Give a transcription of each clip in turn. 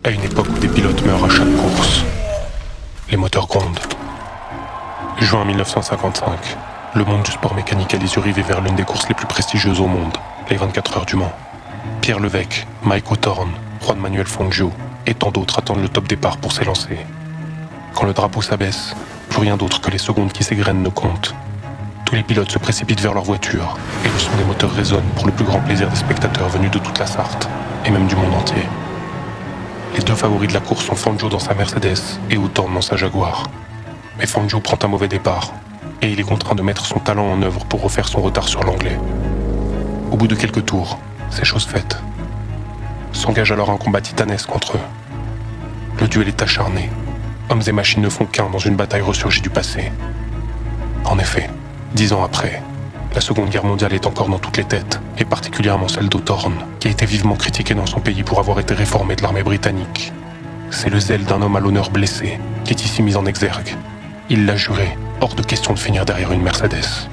à une époque où des pilotes meurent à chaque course. Les moteurs grondent. Juin 1955, le monde du sport mécanique a les yeux rivés vers l'une des courses les plus prestigieuses au monde, les 24 heures du Mans. Pierre Levesque, Mike Hawthorne, Juan Manuel Fangio et tant d'autres attendent le top départ pour s'élancer. Quand le drapeau s'abaisse, plus rien d'autre que les secondes qui s'égrènent ne comptent. Tous les pilotes se précipitent vers leur voiture et le son des moteurs résonne pour le plus grand plaisir des spectateurs venus de toute la Sarthe et même du monde entier. Les deux favoris de la course sont Fangio dans sa Mercedes et Hawthorne dans sa Jaguar. Mais Fangio prend un mauvais départ et il est contraint de mettre son talent en œuvre pour refaire son retard sur l'Anglais. Au bout de quelques tours, c'est chose faite. S'engage alors un combat titanesque entre eux. Le duel est acharné. Hommes et machines ne font qu'un dans une bataille ressurgie du passé. En effet, 10 ans après, la Seconde Guerre mondiale est encore dans toutes les têtes, et particulièrement celle d'Hawthorne, qui a été vivement critiqué dans son pays pour avoir été réformé de l'armée britannique. C'est le zèle d'un homme à l'honneur blessé qui est ici mis en exergue. Il l'a juré, hors de question de finir derrière une Mercedes.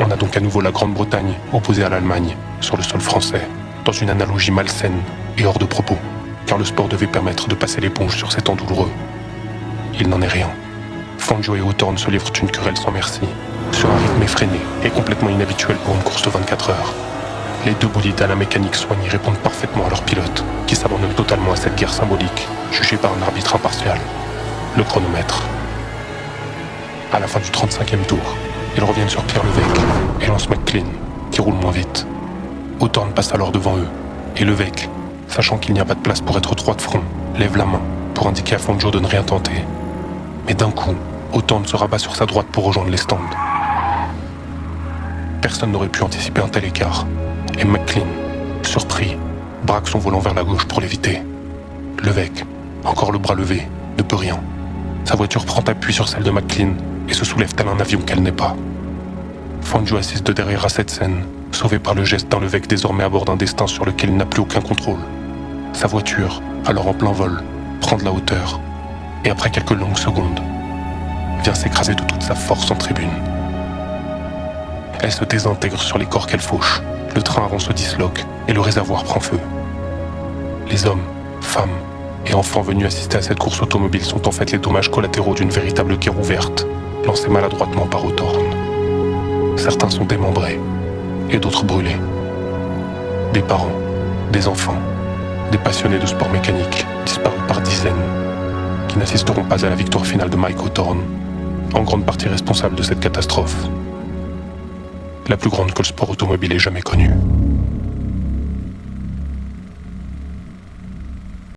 On a donc à nouveau la Grande-Bretagne opposée à l'Allemagne, sur le sol français, dans une analogie malsaine et hors de propos, car le sport devait permettre de passer l'éponge sur ces temps douloureux. Il n'en est rien. Fangio et Hawthorne se livrent une querelle sans merci, sur un rythme effréné et complètement inhabituel pour une course de 24 heures. Les deux bolides à la mécanique soignée répondent parfaitement à leurs pilotes, qui s'abandonnent totalement à cette guerre symbolique, jugée par un arbitre impartial, le chronomètre. À la fin du 35e tour, ils reviennent sur Pierre Levesque et lancent McLean, qui roule moins vite. Hawthorne passe alors devant eux, et Levesque, sachant qu'il n'y a pas de place pour être droit de front, lève la main pour indiquer à Fangio de ne rien tenter. Mais d'un coup, Hawthorne se rabat sur sa droite pour rejoindre les stands. Personne n'aurait pu anticiper un tel écart, et McLean, surpris, braque son volant vers la gauche pour l'éviter. Levesque, encore le bras levé, ne peut rien. Sa voiture prend appui sur celle de McLean et se soulève tel un avion qu'elle n'est pas. Fangio assiste de derrière à cette scène, sauvé par le geste d'un Levesque désormais à bord d'un destin sur lequel il n'a plus aucun contrôle. Sa voiture, alors en plein vol, prend de la hauteur, et après quelques longues secondes, vient s'écraser de toute sa force en tribune. Elle se désintègre sur les corps qu'elle fauche, le train avant se disloque et le réservoir prend feu. Les hommes, femmes et enfants venus assister à cette course automobile sont en fait les dommages collatéraux d'une véritable guerre ouverte, lancée maladroitement par Hawthorne. Certains sont démembrés et d'autres brûlés. Des parents, des enfants, des passionnés de sport mécanique disparus par dizaines, qui n'assisteront pas à la victoire finale de Mike Hawthorne, en grande partie responsable de cette catastrophe, la plus grande que le sport automobile ait jamais connue.